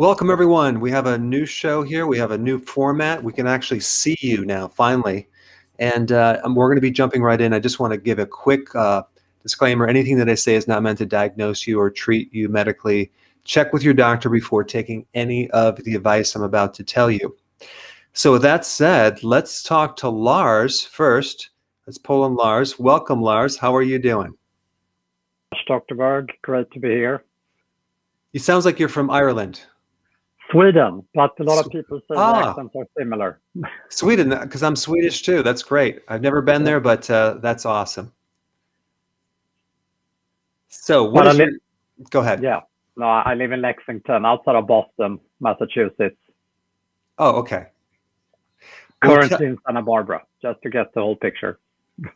Welcome, everyone. We have a new show here. We have a new format. We can actually see you now, finally. And we're going to be jumping right in. I just want to give a quick disclaimer. Anything that I say is not meant to diagnose you or treat you medically. Check with your doctor before taking any of the advice I'm about to tell you. So with that said, let's talk to Lars first. Let's pull in Lars. Welcome, Lars. How are you doing? Dr. Berg, great to be here. You sounds like you're from Ireland. Sweden, but a lot of people say the accents are similar. Sweden, because I'm Swedish too. That's great. I've never been there, but that's awesome. So go ahead. Yeah, no, I live in Lexington, outside of Boston, Massachusetts. Oh, okay. Currently in Santa Barbara, just to get the whole picture.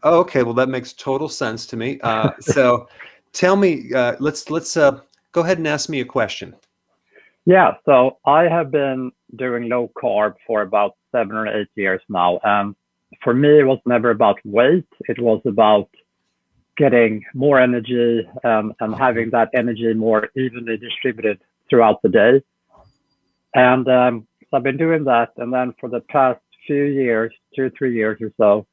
Oh, okay. Well, that makes total sense to me. So tell me, let's go ahead and ask me a question. Yeah, so I have been doing low carb for about 7 or 8 years now. And for me, it was never about weight. It was about getting more energy and having that energy more evenly distributed throughout the day. And so I've been doing that. And then for the past few years, 2 or 3 years or so,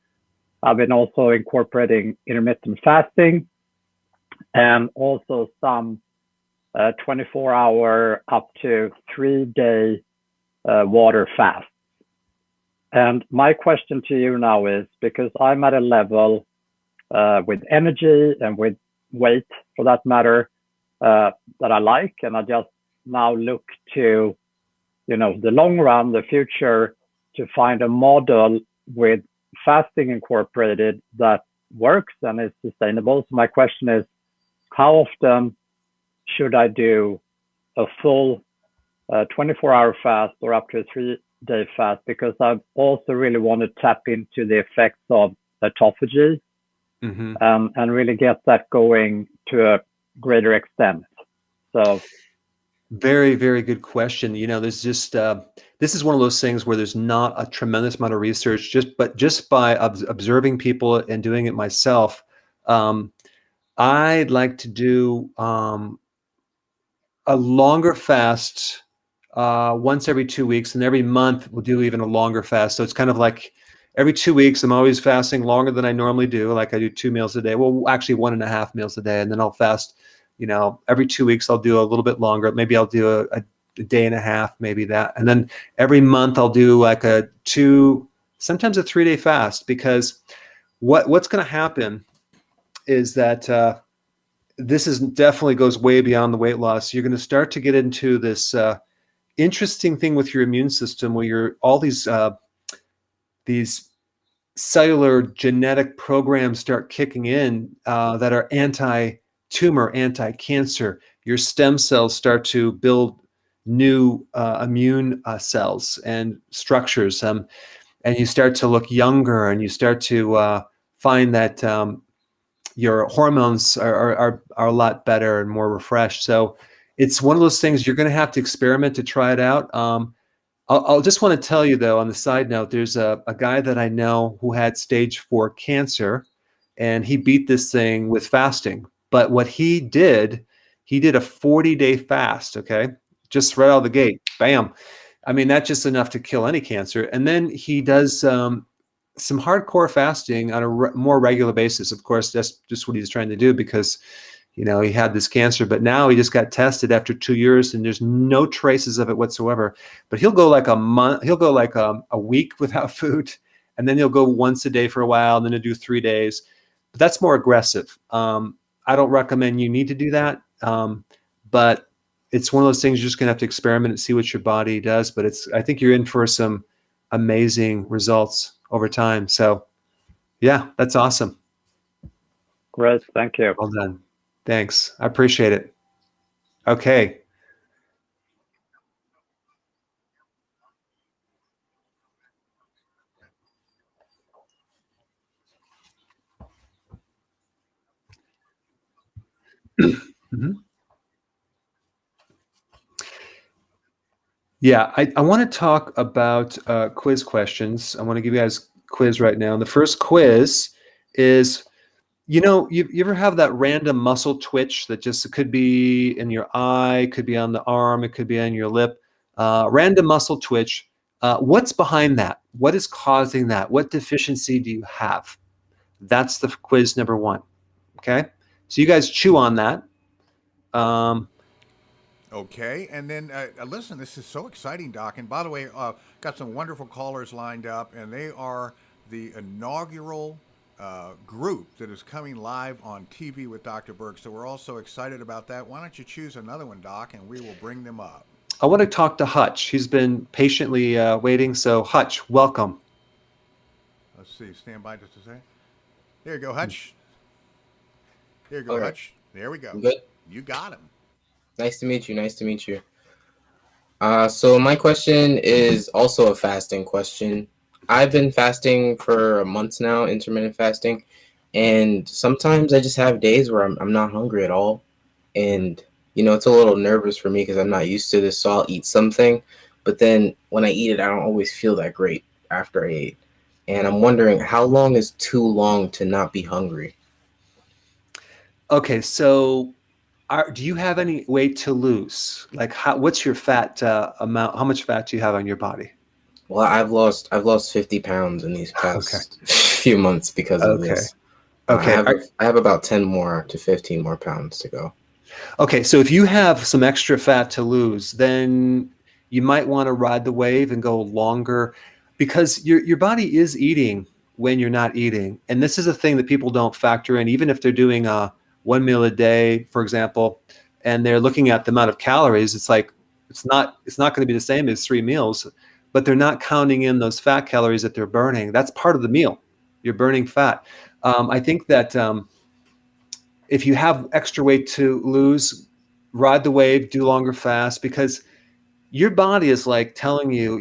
I've been also incorporating intermittent fasting and also some 24-hour up to 3-day water fast. And my question to you now is, because I'm at a level with energy and with weight, for that matter, that I like, and I just now look to, the long run, the future, to find a model with fasting incorporated that works and is sustainable. So my question is, how often should I do a full 24-hour fast or up to a 3-day fast? Because I also really want to tap into the effects of autophagy and really get that going to a greater extent. So, very, very good question. There's just this is one of those things where there's not a tremendous amount of research, but just by observing people and doing it myself, I'd like to do a longer fast once every 2 weeks, and every month we'll do even a longer fast. So it's kind of like every 2 weeks, I'm always fasting longer than I normally do. Like I do 2 meals a day. Well, actually 1.5 meals a day. And then I'll fast, every 2 weeks, I'll do a little bit longer. Maybe I'll do a day and a half, maybe that. And then every month I'll do like sometimes a 3-day fast, because what's going to happen is that this definitely goes way beyond the weight loss. You're going to start to get into this interesting thing with your immune system, where all these cellular genetic programs start kicking in that are anti-tumor, anti-cancer. Your stem cells start to build new immune cells and structures, and you start to look younger, and you start to find that your hormones are a lot better and more refreshed. So it's one of those things you're going to have to experiment to try it out. I'll just want to tell you, though, on the side note, there's a guy that I know who had stage 4 cancer, and he beat this thing with fasting. But what he did a 40-day fast, okay? Just right out of the gate, bam. I mean, that's just enough to kill any cancer. And then he does some hardcore fasting on a more regular basis. Of course, that's just what he's trying to do, because he had this cancer, but now he just got tested after 2 years and there's no traces of it whatsoever. But he'll go like a month, he'll go like a week without food, and then he'll go once a day for a while, and then he'll do 3 days. But that's more aggressive. I don't recommend you need to do that. But it's one of those things you're just gonna have to experiment and see what your body does. But I think you're in for some amazing results over time. So yeah, that's awesome. Great. Thank you. Well done. Thanks. I appreciate it. Okay. Yeah, I want to talk about quiz questions. I want to give you guys a quiz right now. And the first quiz is, you ever have that random muscle twitch that just, it could be in your eye, could be on the arm, it could be on your lip. random muscle twitch. What's behind that? What is causing that? What deficiency do you have? That's the quiz number 1. Okay, so you guys chew on that. Okay, and then listen, this is so exciting, Doc. And by the way, got some wonderful callers lined up, and they are the inaugural group that is coming live on TV with Dr. Berg. So we're also excited about that. Why don't you choose another one, Doc, and we will bring them up. I want to talk to Hutch. He's been patiently waiting. So Hutch, welcome. Let's see. Stand by just a second. There you go, Hutch. There you go, Hutch. There we go. Good. You got him. Nice to meet you. Nice to meet you. So my question is also a fasting question. I've been fasting for months now, intermittent fasting, and sometimes I just have days where I'm not hungry at all, and it's a little nervous for me because I'm not used to this. So I'll eat something, but then when I eat it, I don't always feel that great after I ate, and I'm wondering how long is too long to not be hungry. Okay, so do you have any weight to lose? Like, what's your fat amount? How much fat do you have on your body? Well, I've lost 50 pounds in these past few months because of this. Okay. I have about 10 more to 15 more pounds to go. Okay, so if you have some extra fat to lose, then you might want to ride the wave and go longer, because your body is eating when you're not eating. And this is a thing that people don't factor in, even if they're doing 1 meal a day, for example, and they're looking at the amount of calories. It's like it's not going to be the same as 3 meals, but they're not counting in those fat calories that they're burning. That's part of the meal. You're burning fat. I think that if you have extra weight to lose, ride the wave, do longer fast, because your body is like telling you,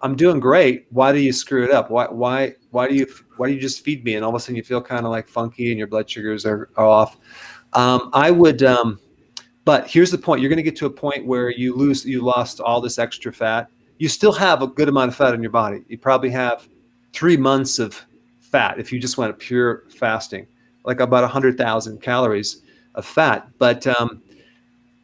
I'm doing great. Why do you screw it up? Why do you just feed me? And all of a sudden you feel kind of like funky and your blood sugars are off. But here's the point. You're going to get to a point where you lost all this extra fat. You still have a good amount of fat in your body. You probably have 3 months of fat if you just went pure fasting, like about 100,000 calories of fat. But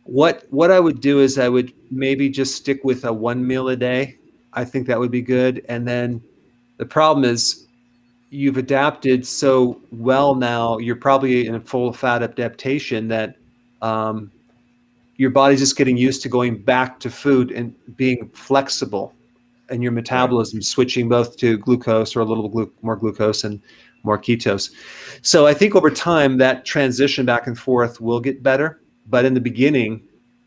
what I would do is I would maybe just stick with a 1 meal a day. I think that would be good. And then the problem is you've adapted so well now, you're probably in a full fat adaptation that your body's just getting used to going back to food and being flexible, and your metabolism switching both to glucose or a little more glucose and more ketose. So I think over time that transition back and forth will get better. But in the beginning,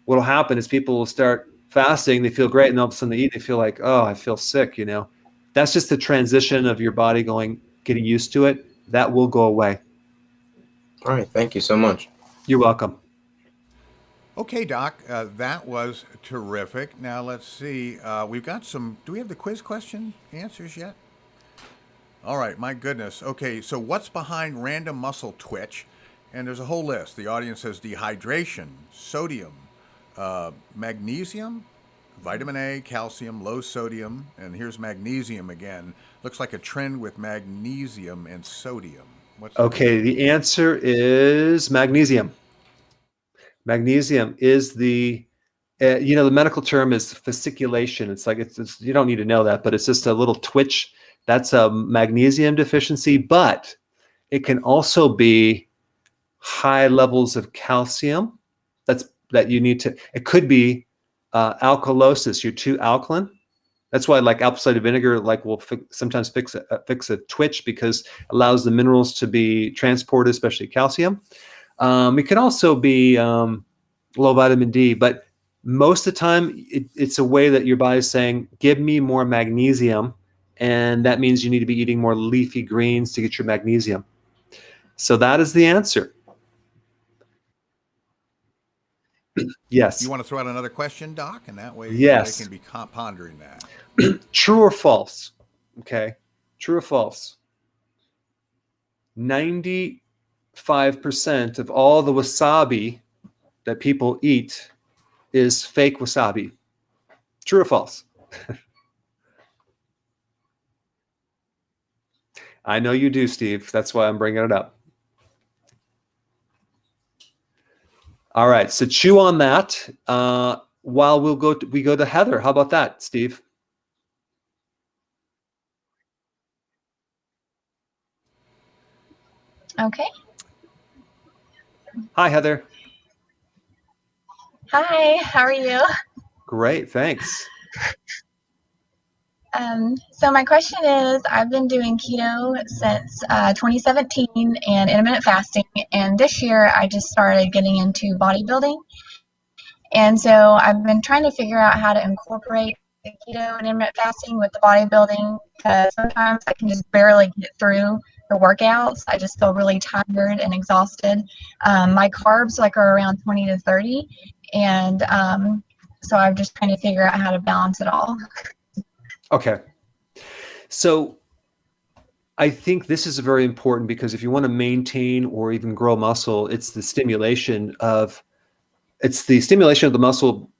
what will happen is people will start fasting, they feel great, and all of a sudden they eat, they feel like, oh, I feel sick, That's just the transition of your body getting used to it. That will go away. All right, thank you so much. You're welcome. Okay, Doc, that was terrific. Now let's see. We've got do we have the quiz question answers yet? All right, my goodness. Okay, so what's behind random muscle twitch? And there's a whole list. The audience says dehydration, sodium, magnesium, vitamin A, calcium, low sodium, and here's magnesium again. Looks like a trend with magnesium and sodium. The answer is magnesium. Magnesium is the medical term is fasciculation. It's like it's you don't need to know that, but it's just a little twitch. That's a magnesium deficiency, but it can also be high levels of calcium. That you need to. It could be alkalosis. You're too alkaline. That's why like apple cider vinegar will sometimes fix a twitch, because it allows the minerals to be transported, especially calcium. It can also be low vitamin D, but most of the time it's a way that your body is saying, give me more magnesium. And that means you need to be eating more leafy greens to get your magnesium. So that is the answer. Yes. You want to throw out another question, Doc? And that way they can be pondering that. True or false? Okay. True or false? 95% of all the wasabi that people eat is fake wasabi. True or false? I know you do, Steve. That's why I'm bringing it up. All right, so chew on that. while we go to Heather. How about that, Steve? Okay. Hi, Heather. Hi, how are you? Great, thanks. So my question is, I've been doing keto since 2017 and intermittent fasting, and this year I just started getting into bodybuilding. And so I've been trying to figure out how to incorporate the keto and intermittent fasting with the bodybuilding, because sometimes I can just barely get through the workouts. I just feel really tired and exhausted. My carbs are around 20 to 30, and so I'm just trying to figure out how to balance it all. Okay. So I think this is very important, because if you want to maintain or even grow muscle, it's the stimulation of the muscle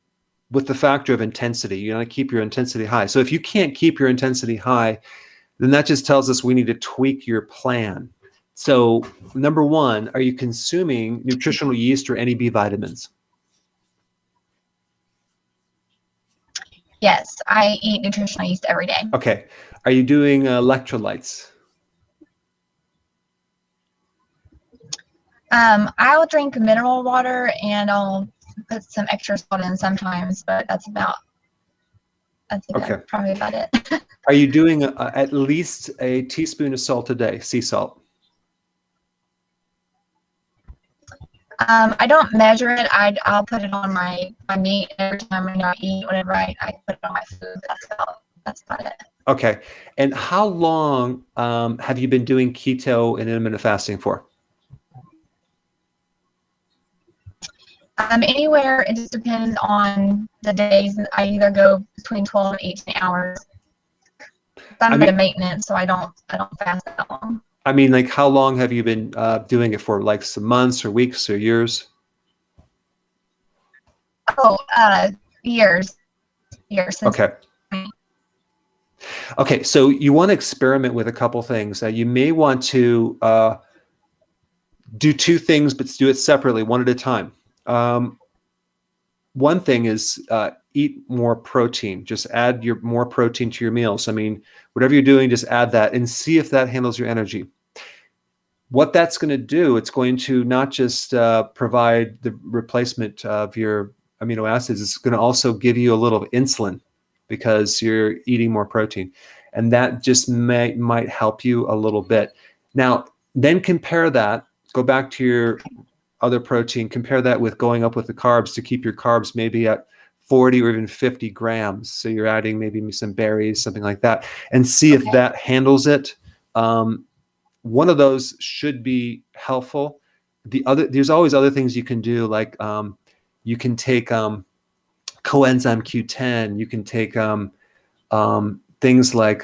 with the factor of intensity. You want to keep your intensity high. So if you can't keep your intensity high, then that just tells us we need to tweak your plan. So number one, are you consuming nutritional yeast or any B vitamins? Yes, I eat nutritional yeast every day. Okay. Are you doing electrolytes? I'll drink mineral water and I'll put some extra salt in sometimes, but that's Okay. probably about it. Are you doing at least a teaspoon of salt a day, sea salt? I don't measure it. I'll put it on my meat every time I eat. Whenever I put it on my food, that's about it. Okay. And how long have you been doing keto and intermittent fasting for? Anywhere. It just depends on the days. I either go between 12 and 18 hours. I'm in maintenance, so I don't fast that long. I mean, like, how long have you been doing it for? Like some months or weeks or years? Oh, years. Okay. Okay, so you want to experiment with a couple things. You may want to do two things, but do it separately, one at a time. One thing is eat more protein. Just add more protein to your meals. I mean, whatever you're doing, just add that and see if that handles your energy. What that's going to do, it's going to not just provide the replacement of your amino acids, it's going to also give you a little insulin because you're eating more protein. And that just might help you a little bit. Now, then compare that, go back to your other protein, compare that with going up with the carbs to keep your carbs maybe at 40 or even 50 grams. So you're adding maybe some berries, something like that, and see if that handles it. One of those should be helpful. There's always other things you can do, like you can take coenzyme Q10. You can take things like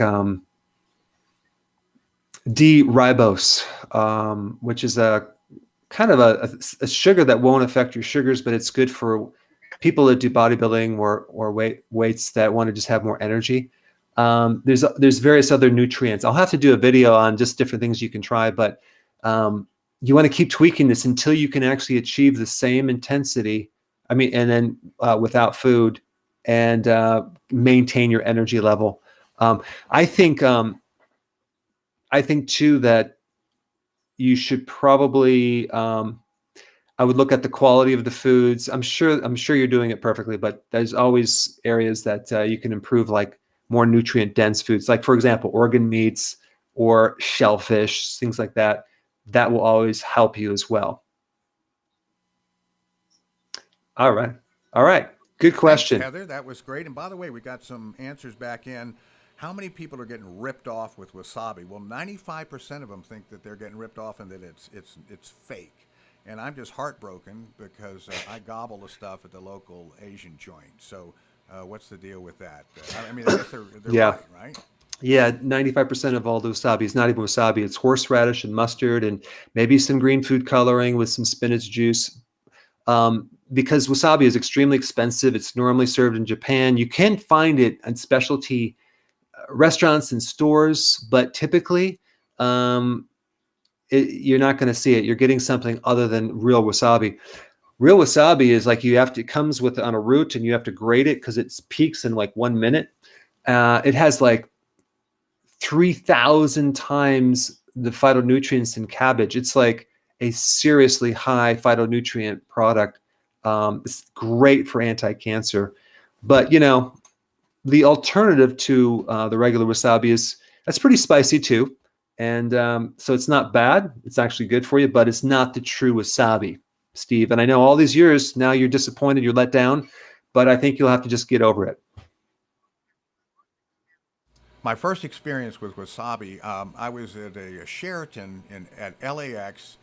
D-ribose, which is a kind of a sugar that won't affect your sugars, but it's good for people that do bodybuilding or weights that want to just have more energy. There's various other nutrients. I'll have to do a video on just different things you can try, but you want to keep tweaking this until you can actually achieve the same intensity. I mean, and then without food and maintain your energy level. I think too that you should probably I would look at the quality of the foods. I'm sure you're doing it perfectly, but there's always areas that you can improve, like more nutrient dense foods, like for example, organ meats or shellfish, things like that. That will always help you as well. All right. Good question. Thanks, Heather. That was great. And by the way, we got some answers back in. How many people are getting ripped off with wasabi? Well, 95% of them think that they're getting ripped off and that it's fake. And I'm just heartbroken because I gobble the stuff at the local Asian joint. So what's the deal with that? I mean, I guess they're right? Yeah, 95% of all the wasabi is not even wasabi. It's horseradish and mustard and maybe some green food coloring with some spinach juice. Because wasabi is extremely expensive. It's normally served in Japan. You can find it in specialty restaurants and stores, but typically you're not going to see it. You're getting something other than real wasabi. Real wasabi is like it comes with on a root and you have to grate it because it peaks in like 1 minute. It has like 3,000 times the phytonutrients in cabbage. It's like a seriously high phytonutrient product. It's great for anti-cancer. But, the alternative to the regular wasabi that's pretty spicy too. And so it's not bad. It's actually good for you, but it's not the true wasabi, Steve. And I know all these years now you're disappointed, you're let down, but I think you'll have to just get over it. My first experience with wasabi, I was at a Sheraton at LAX,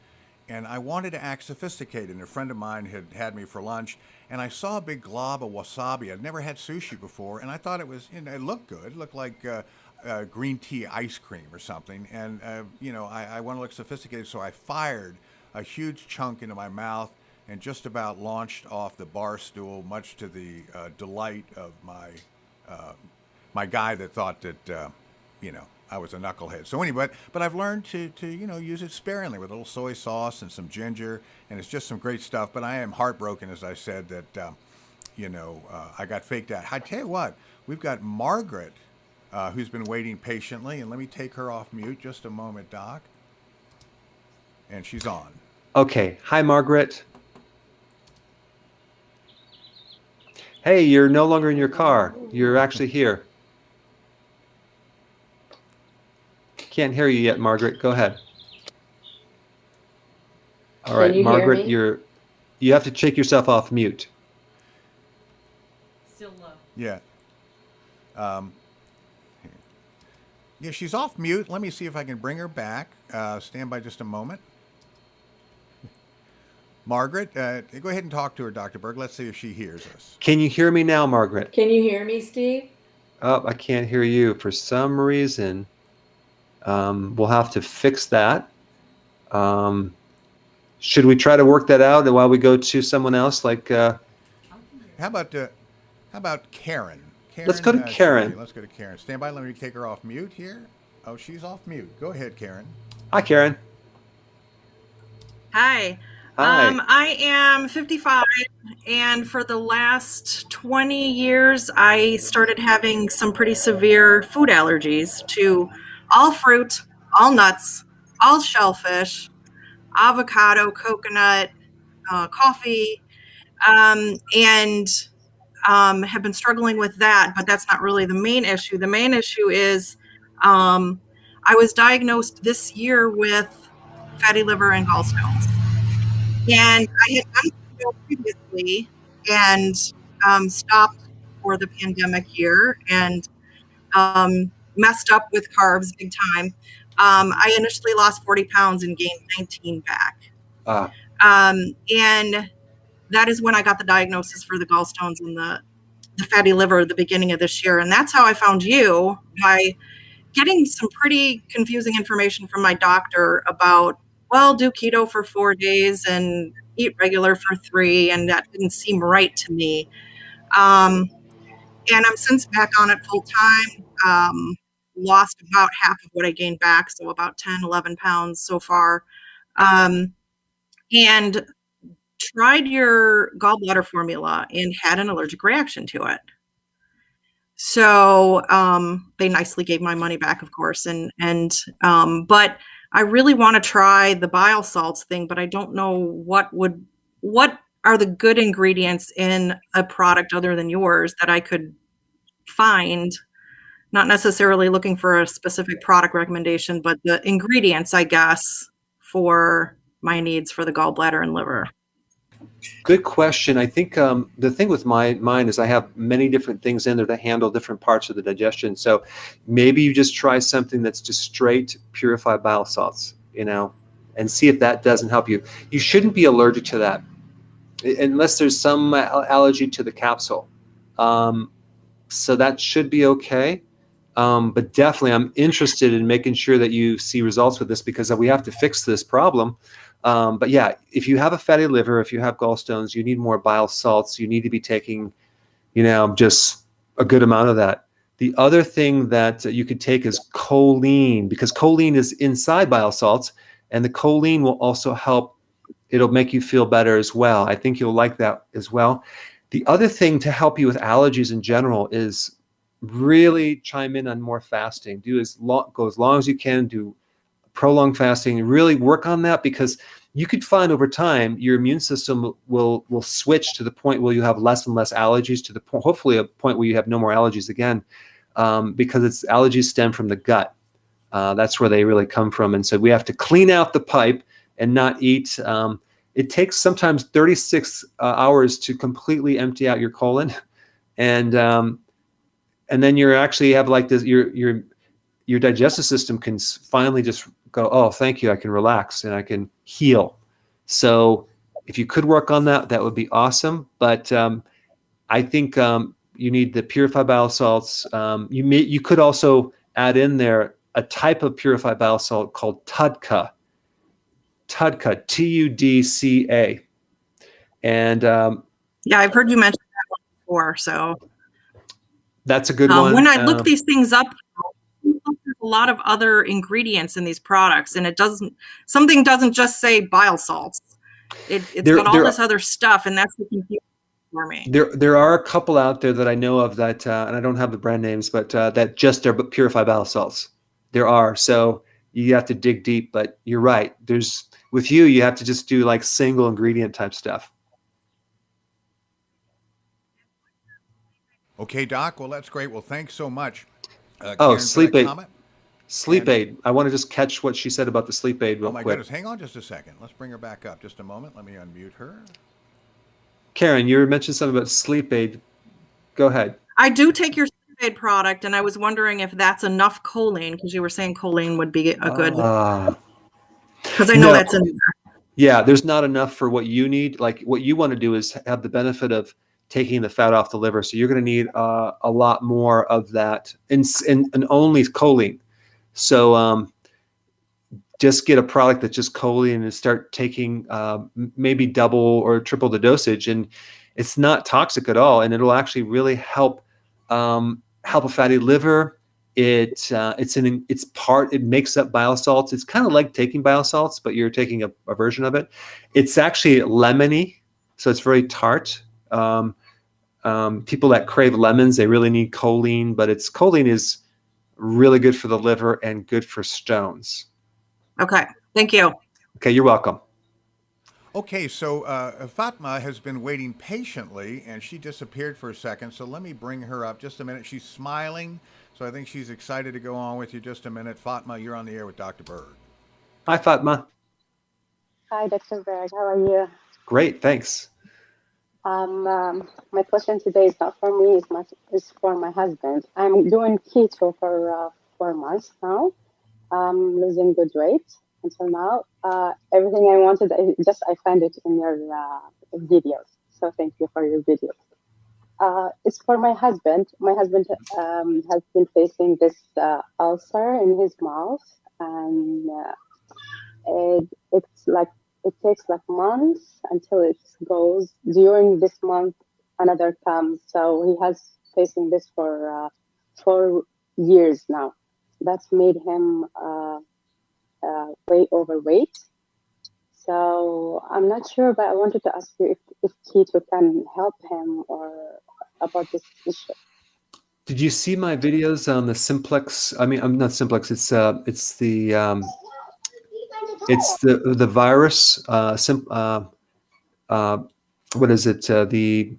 and I wanted to act sophisticated. And a friend of mine had me for lunch, and I saw a big glob of wasabi. I'd never had sushi before, and I thought it was, it looked good. It looked like green tea ice cream or something. And, I want to look sophisticated, so I fired a huge chunk into my mouth and just about launched off the bar stool, much to the delight of my guy that thought that, I was a knucklehead. So anyway, but I've learned to use it sparingly with a little soy sauce and some ginger, and it's just some great stuff. But I am heartbroken, as I said, that, I got faked out. I tell you what, we've got Margaret, who's been waiting patiently, and let me take her off mute just a moment, Doc. And she's on. Okay. Hi, Margaret. Hey, you're no longer in your car. You're actually here. Can't hear you yet, Margaret. Go ahead. All right, Margaret, you have to take yourself off mute. Still low. Yeah. Yeah, she's off mute. Let me see if I can bring her back. Stand by just a moment. Margaret, go ahead and talk to her, Dr. Berg. Let's see if she hears us. Can you hear me now, Margaret? Can you hear me, Steve? Oh, I can't hear you for some reason. We'll have to fix that. Should we try to work that out while we go to someone else? Like, how about Karen? Let's go to Karen. Let's go to Karen. Stand by. Let me take her off mute here. Oh, she's off mute. Go ahead, Karen. Hi, Karen. Hi. Hi. I am 55, and for the last 20 years, I started having some pretty severe food allergies to all fruit, all nuts, all shellfish, avocado, coconut, coffee, and have been struggling with that, but that's not really the main issue. The main issue is I was diagnosed this year with fatty liver and gallstones. And I had done keto previously and stopped for the pandemic year and messed up with carbs big time. I initially lost 40 pounds and gained 19 back. And that is when I got the diagnosis for the gallstones and the fatty liver at the beginning of this year. And that's how I found you, by getting some pretty confusing information from my doctor about, well, do keto for 4 days and eat regular for 3. And that didn't seem right to me. And I'm since back on it full time. Lost about half of what I gained back. So about 10, 11 pounds so far. And tried your gallbladder formula and had an allergic reaction to it. So they nicely gave my money back, of course. But I really want to try the bile salts thing, but I don't know what are the good ingredients in a product other than yours that I could find. Not necessarily looking for a specific product recommendation, but the ingredients, I guess, for my needs for the gallbladder and liver. Good question. I think the thing with mine is I have many different things in there to handle different parts of the digestion. So maybe you just try something that's just straight purified bile salts, and see if that doesn't help you. You shouldn't be allergic to that unless there's some allergy to the capsule. So that should be okay. But definitely I'm interested in making sure that you see results with this because we have to fix this problem. But yeah, if you have a fatty liver, if you have gallstones, you need more bile salts. You need to be taking, just a good amount of that. The other thing that you could take is choline, because choline is inside bile salts, and the choline will also help it'll make you feel better as well. I think you'll like that as well. The other thing to help you with allergies in general is really chime in on more fasting. Go as long as you can, do prolonged fasting, really work on that, because you could find over time your immune system will switch to the point where you have less and less allergies, to the point, hopefully a point where you have no more allergies again, because allergies stem from the gut. That's where they really come from. And so we have to clean out the pipe and not eat. It takes sometimes 36 hours to completely empty out your colon, and then you're actually have like this. Your digestive system can finally just go, oh, thank you, I can relax and I can heal. So if you could work on that, that would be awesome. But I think you need the purified bile salts. You could also add in there a type of purified bile salt called TUDCA. TUDCA, TUDCA. And yeah, I've heard you mention that one before. So that's a good one. When I look these things up, there's a lot of other ingredients in these products, and something doesn't just say bile salts. It's got all this other stuff, and that's the confusion for me. There are a couple out there that I know of that, and I don't have the brand names, but that just are purified bile salts. There are, so you have to dig deep. But you're right. With you have to just do like single ingredient type stuff. Okay, Doc. Well, that's great. Well, thanks so much. Sleep aid. Sleep aid. I want to just catch what she said about the sleep aid real quick. Oh my goodness. Hang on just a second. Let's bring her back up just a moment. Let me unmute her. Karen, you mentioned something about sleep aid. Go ahead. I do take your sleep aid product, and I was wondering if that's enough choline, because you were saying choline would be a good. Because I know that's in there. Yeah, there's not enough for what you need. Like what you want to do is have the benefit of taking the fat off the liver. So you're going to need a lot more of that, and only choline. So just get a product that's just choline and start taking maybe double or triple the dosage, and it's not toxic at all, and it'll actually really help a fatty liver. It makes up bile salts. It's kind of like taking bile salts, but you're taking a version of it. It's actually lemony, so it's very tart. People that crave lemons, they really need choline, but choline is really good for the liver and good for stones. Okay, thank you. Okay, you're welcome. Okay, so Fatma has been waiting patiently, and she disappeared for a second. So let me bring her up just a minute. She's smiling, so I think she's excited to go on with you just a minute. Fatma, you're on the air with Dr. Berg. Hi, Fatma. Hi, Dr. Berg. How are you? Great, thanks. My question today is not for me, it's for my husband. I'm doing keto for 4 months now. Losing good weight until now. Everything I wanted, I found it in your videos. So thank you for your videos. It's for my husband. My husband has been facing this ulcer in his mouth, and it takes like months until it goes. During this month, another comes. So he has facing this for 4 years now. That's made him way overweight. So I'm not sure, but I wanted to ask you if keto can help him or about this issue. Did you see my videos on the simplex? I mean, I'm not simplex. It's the virus. What is it? The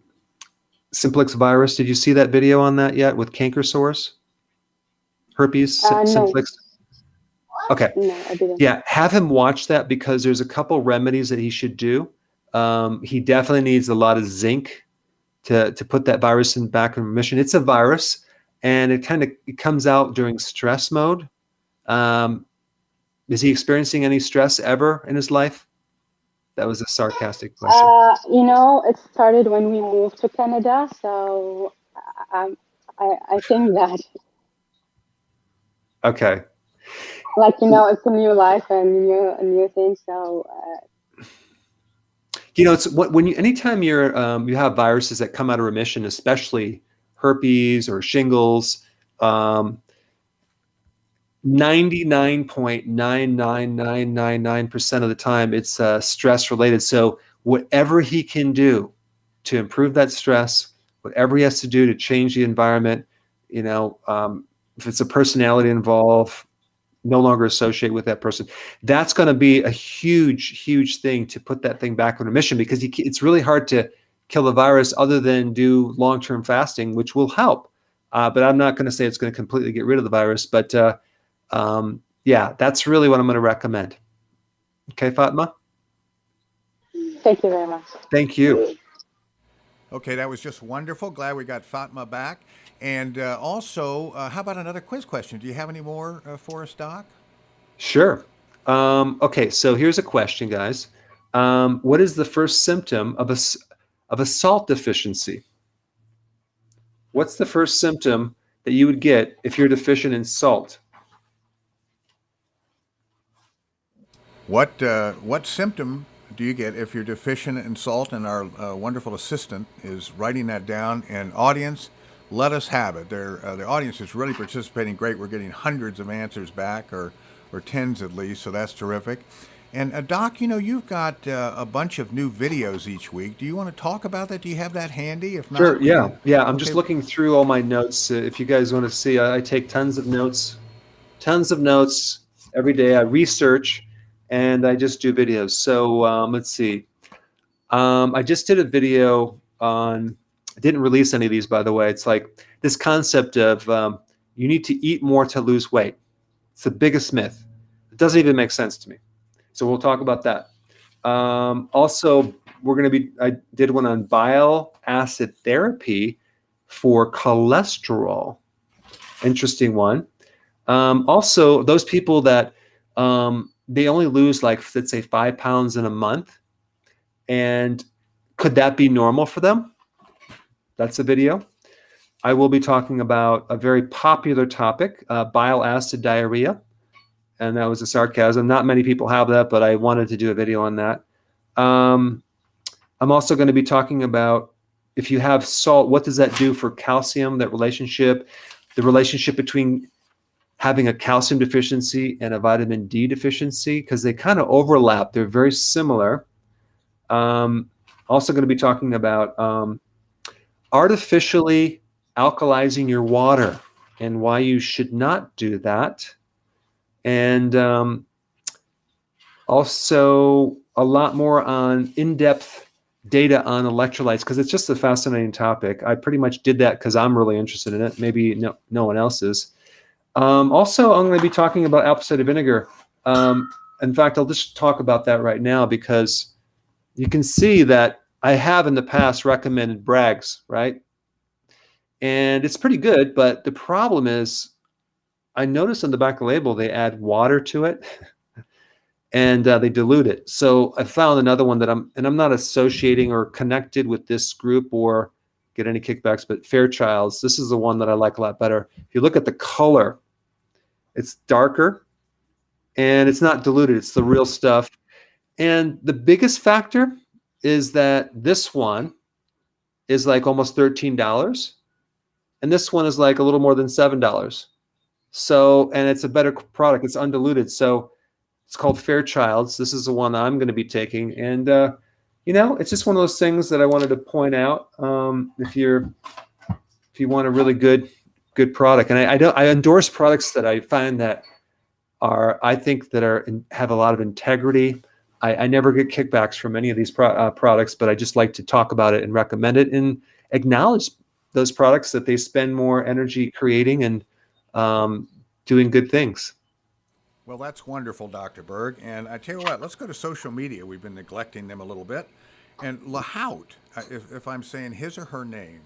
simplex virus. Did you see that video on that yet with canker sores? Herpes, simplex. Okay. No, I didn't. Yeah, have him watch that, because there's a couple remedies that he should do. He definitely needs a lot of zinc to put that virus back in remission. It's a virus, and it comes out during stress mode. Is he experiencing any stress ever in his life? That was a sarcastic question. It started when we moved to Canada, so I think that. Okay. It's a new life and a new thing. So. It's anytime you have viruses that come out of remission, especially herpes or shingles, 99.99999% of the time, it's stress related. So whatever he can do to improve that stress, whatever he has to do to change the environment, if it's a personality involved, no longer associate with that person, that's going to be a huge, huge thing to put that thing back in remission, because it's really hard to kill the virus other than do long-term fasting, which will help. But I'm not going to say it's going to completely get rid of the virus. But yeah, that's really what I'm going to recommend. Okay, Fatma? Thank you very much. Thank you. Okay, that was just wonderful. Glad we got Fatma back. And also, how about another quiz question? Do you have any more for us, Doc? Sure. Okay, so here's a question, guys. What is the first symptom of a salt deficiency? What's the first symptom that you would get if you're deficient in salt? What symptom do you get if you're deficient in salt? And our wonderful assistant is writing that down. And audience, let us have it. The audience is really participating great. We're getting hundreds of answers back, or tens at least, so that's terrific. And Doc, you've got a bunch of new videos each week. Do you want to talk about that? Do you have that handy? If not, sure. Yeah. I'm just looking through all my notes. If you guys want to see, I take tons of notes every day. I research and I just do videos. So let's see. I just did a video on. I didn't release any of these, by the way. It's like this concept of you need to eat more to lose weight. It's the biggest myth. It doesn't even make sense to me. So we'll talk about that. Also, I did one on bile acid therapy for cholesterol. Interesting one. Also, those people that they only lose, like, let's say 5 pounds in a month. And could that be normal for them? That's a video. I will be talking about a very popular topic, bile acid diarrhea. And that was a sarcasm. Not many people have that, but I wanted to do a video on that. I'm also going to be talking about, if you have salt, what does that do for calcium, the relationship between having a calcium deficiency and a vitamin D deficiency, because they kind of overlap. They're very similar. Also going to be talking about artificially alkalizing your water and why you should not do that. And also a lot more on in-depth data on electrolytes, because it's just a fascinating topic. I pretty much did that because I'm really interested in it. Maybe no one else is. Also, I'm going to be talking about apple cider vinegar. In fact, I'll just talk about that right now, because you can see that I have in the past recommended Bragg's, right? And it's pretty good, but the problem is I noticed on the back of the label they add water to it and they dilute it. So I found another one that I'm not associating or connected with this group or get any kickbacks, but Fairchild's. This is the one that I like a lot better. If you look at the color, it's darker and it's not diluted. It's the real stuff. And the biggest factor is that this one is like almost $13 and this one is like a little more than $7. So, and it's a better product. It's undiluted. So it's called Fairchild's. This is the one I'm going to be taking. And, it's just one of those things that I wanted to point out. If you want a really good product, and I endorse products that I find that have a lot of integrity. I never get kickbacks from any of these products, but I just like to talk about it and recommend it and acknowledge those products that they spend more energy creating and doing good things. Well, that's wonderful, Dr. Berg. And I tell you what, let's go to social media. We've been neglecting them a little bit. And Lahout, if I'm saying his or her name,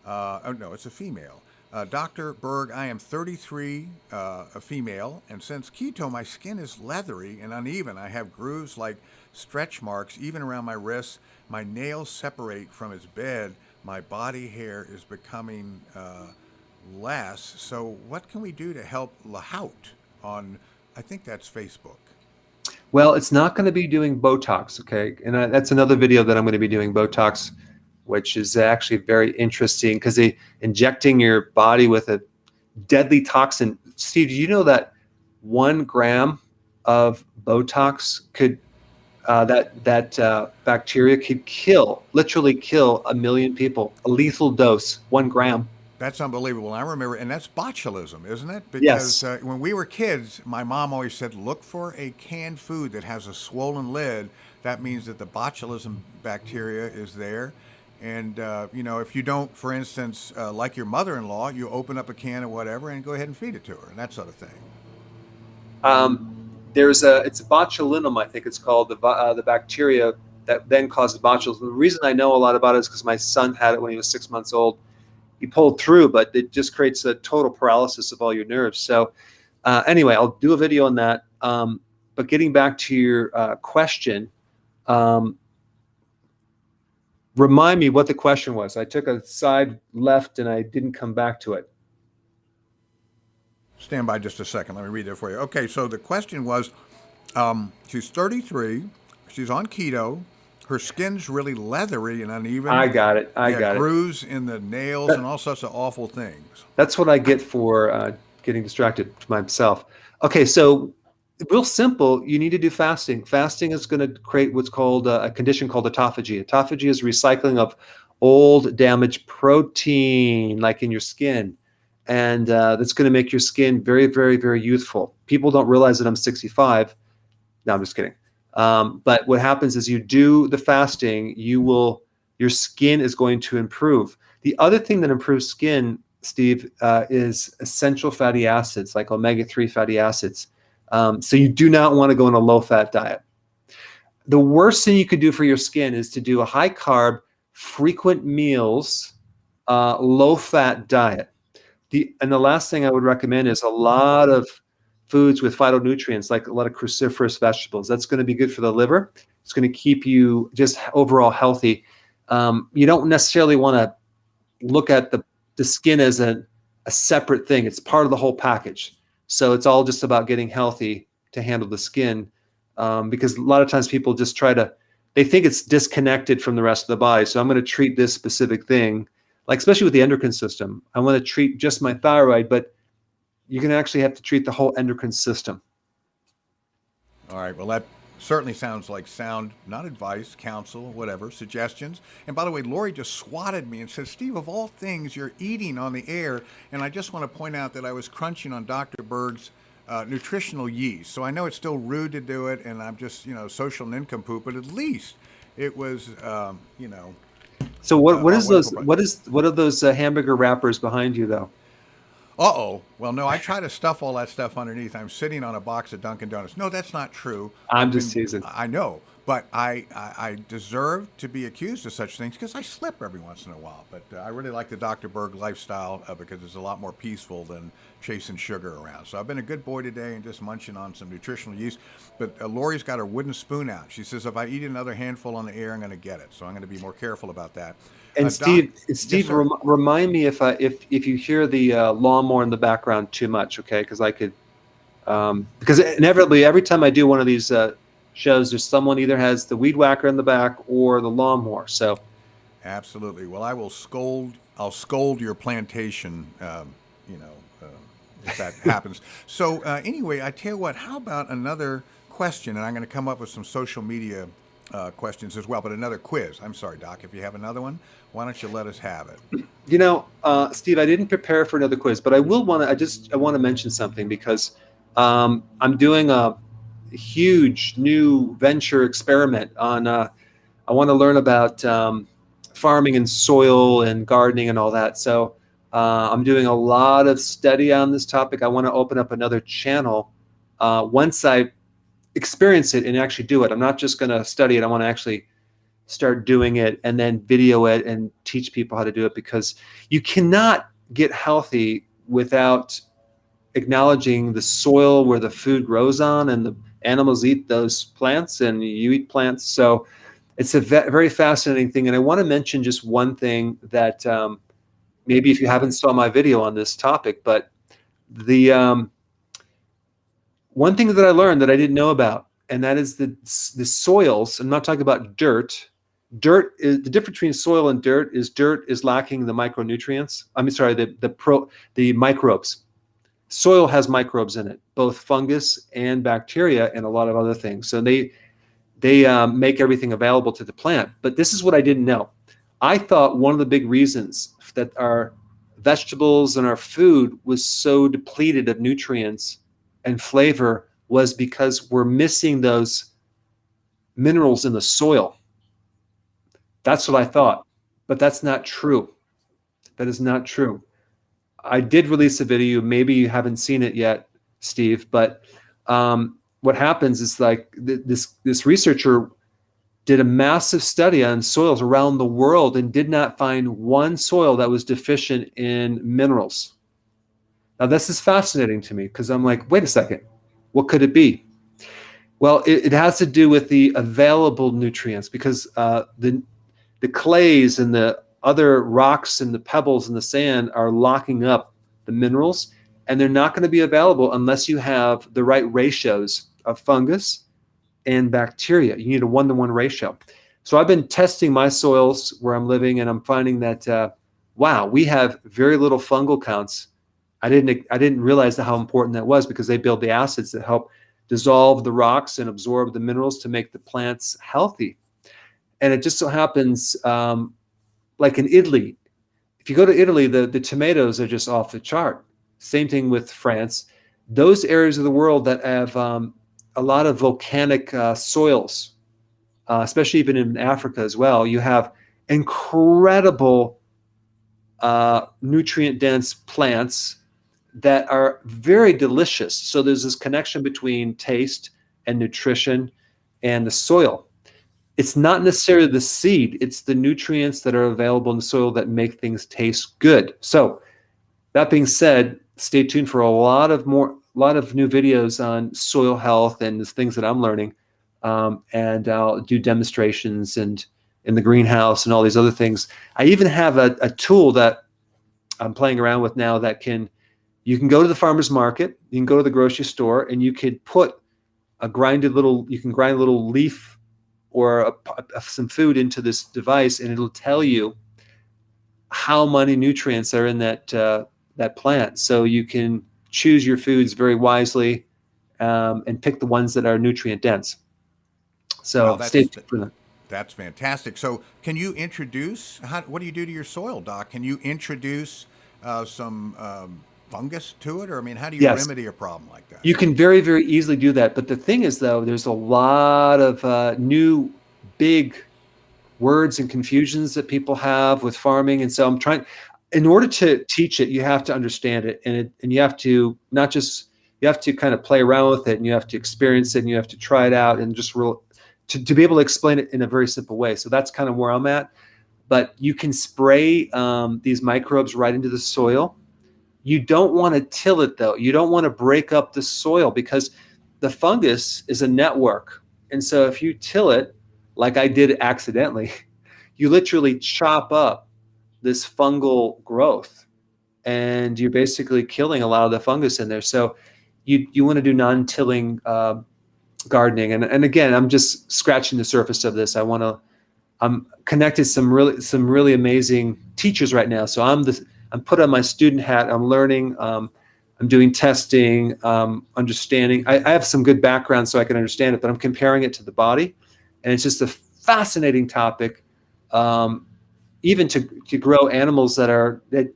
no, it's a female. Dr. Berg, I am 33, a female, and since keto, my skin is leathery and uneven. I have grooves like stretch marks, even around my wrists. My nails separate from his bed. My body hair is becoming less. So what can we do to help Lahout on, I think that's Facebook? Well, it's not going to be doing Botox, okay? And that's another video that I'm going to be doing, Botox, which is actually very interesting because they injecting your body with a deadly toxin. Steve, do you know that 1 gram of Botox could that bacteria could literally kill 1 million people. A lethal dose, 1 gram. That's unbelievable. I remember, and that's botulism, isn't it? Yes. Because when we were kids, my mom always said, look for a canned food that has a swollen lid. That means that the botulism bacteria is there. And, if you don't, for instance, like your mother-in-law, you open up a can of whatever and go ahead and feed it to her and that sort of thing. It's botulinum, I think it's called, the bacteria that then causes botulism. The reason I know a lot about it is because my son had it when he was 6 months old. He pulled through, but it just creates a total paralysis of all your nerves. So anyway, I'll do a video on that. But getting back to your question, remind me what the question was. I took a side left and I didn't come back to it. Stand by just a second. Let me read it for you. Okay, so the question was, she's 33, she's on keto, her skin's really leathery and uneven. I got it. Grooves in the nails and all sorts of awful things. That's what I get for getting distracted myself. Okay, so real simple, you need to do fasting. Fasting is going to create what's called a condition called autophagy. Autophagy is recycling of old damaged protein, like in your skin. And that's going to make your skin very, very, very youthful. People don't realize that I'm 65. No, I'm just kidding. But what happens is you do the fasting, your skin is going to improve. The other thing that improves skin, Steve, is essential fatty acids, like omega-3 fatty acids. So you do not want to go on a low-fat diet. The worst thing you could do for your skin is to do a high-carb, frequent meals, low-fat diet. And the last thing I would recommend is a lot of foods with phytonutrients, like a lot of cruciferous vegetables. That's going to be good for the liver. It's going to keep you just overall healthy. You don't necessarily want to look at the skin as a separate thing. It's part of the whole package. So it's all just about getting healthy to handle the skin, because a lot of times people just they think it's disconnected from the rest of the body. So I'm going to treat this specific thing, like especially with the endocrine system. I want to treat just my thyroid, but you're going to actually have to treat the whole endocrine system. All right. Well, that certainly sounds like sound, not advice, counsel, whatever, suggestions. And by the way, Lori just swatted me and said, Steve, of all things, you're eating on the air. And I just want to point out that I was crunching on Dr. Berg's nutritional yeast. So I know it's still rude to do it, and I'm just, social nincompoop, but at least it was, So what are those hamburger wrappers behind you, though? Uh-oh. Well, no, I try to stuff all that stuff underneath. I'm sitting on a box of Dunkin' Donuts. No, that's not true. I'm just teasing. I know, but I deserve to be accused of such things because I slip every once in a while. But I really like the Dr. Berg lifestyle because it's a lot more peaceful than chasing sugar around. So I've been a good boy today and just munching on some nutritional yeast. But Lori's got her wooden spoon out. She says, if I eat another handful on the air, I'm going to get it. So I'm going to be more careful about that. And Steve, yes, remind me if you hear the lawnmower in the background too much, okay? Because I could, because inevitably every time I do one of these shows, there's someone either has the weed whacker in the back or the lawnmower. So, absolutely. Well, I'll scold your plantation, if that happens. So anyway, I tell you what. How about another question? And I'm going to come up with some social media questions as well, but another quiz. I'm sorry, Doc, if you have another one, why don't you let us have it? Steve, I didn't prepare for another quiz, but I want to mention something because I'm doing a huge new venture experiment on, I want to learn about farming and soil and gardening and all that. So I'm doing a lot of study on this topic. I want to open up another channel once I experience it and actually do it. I'm not just going to study it. I want to actually start doing it and then video it and teach people how to do it, because you cannot get healthy without acknowledging the soil where the food grows on, and the animals eat those plants and you eat plants. So it's a very fascinating thing. And I want to mention just one thing that maybe if you haven't saw my video on this topic, but the one thing that I learned that I didn't know about, and that is the soils. I'm not talking about dirt. Dirt is the difference between soil and dirt is lacking the micronutrients. The microbes. soil has microbes in it, both fungus and bacteria and a lot of other things. So they make everything available to the plant. But this is what I didn't know. I thought one of the big reasons that our vegetables and our food was so depleted of nutrients and flavor was because we're missing those minerals in the soil. That's what I thought, but that's not true. That is not true. I did release a video. Maybe you haven't seen it yet, Steve, but what happens is like this researcher did a massive study on soils around the world and did not find one soil that was deficient in minerals. Now, this is fascinating to me because I'm like, wait a second, what could it be? Well, it has to do with the available nutrients, because the clays and the other rocks and the pebbles and the sand are locking up the minerals, and they're not going to be available unless you have the right ratios of fungus and bacteria. You need a 1-to-1 ratio. So I've been testing my soils where I'm living, and I'm finding that wow, we have very little fungal counts. I didn't realize how important that was, because they build the acids that help dissolve the rocks and absorb the minerals to make the plants healthy. And it just so happens, like in Italy, if you go to Italy, the tomatoes are just off the chart. Same thing with France. Those areas of the world that have a lot of volcanic soils, especially even in Africa as well, you have incredible nutrient-dense plants that are very delicious. So there's this connection between taste and nutrition and the soil. It's not necessarily the seed, it's the nutrients that are available in the soil that make things taste good. So that being said, stay tuned for a lot of new videos on soil health and the things that I'm learning. And I'll do demonstrations and in the greenhouse and all these other things. I even have a tool that I'm playing around with now that you can go to the farmer's market, you can go to the grocery store, and you could put you can grind a little leaf or some food into this device, and it'll tell you how many nutrients are in that plant. So you can choose your foods very wisely and pick the ones that are nutrient dense. So stay tuned for that. That's fantastic. So can you introduce, what do you do to your soil, Doc? Can you introduce some fungus to it? Or, I mean, how do you remedy a problem like that? You can very, very easily do that. But the thing is, though, there's a lot of new big words and confusions that people have with farming. And so in order to teach it, you have to understand it. And you have to you have to kind of play around with it, and you have to experience it, and you have to try it out, and just to be able to explain it in a very simple way. So that's kind of where I'm at. But you can spray these microbes right into the soil. You don't want to till it, though. You don't want to break up the soil, because the fungus is a network. And so if you till it, like I did accidentally, you literally chop up this fungal growth, and you're basically killing a lot of the fungus in there. So you want to do non-tilling gardening. And again, I'm just scratching the surface of this. I'm connected some really amazing teachers right now. So I'm put on my student hat. I'm learning. I'm doing testing, understanding. I have some good background so I can understand it, but I'm comparing it to the body, and it's just a fascinating topic. Even to grow animals that are they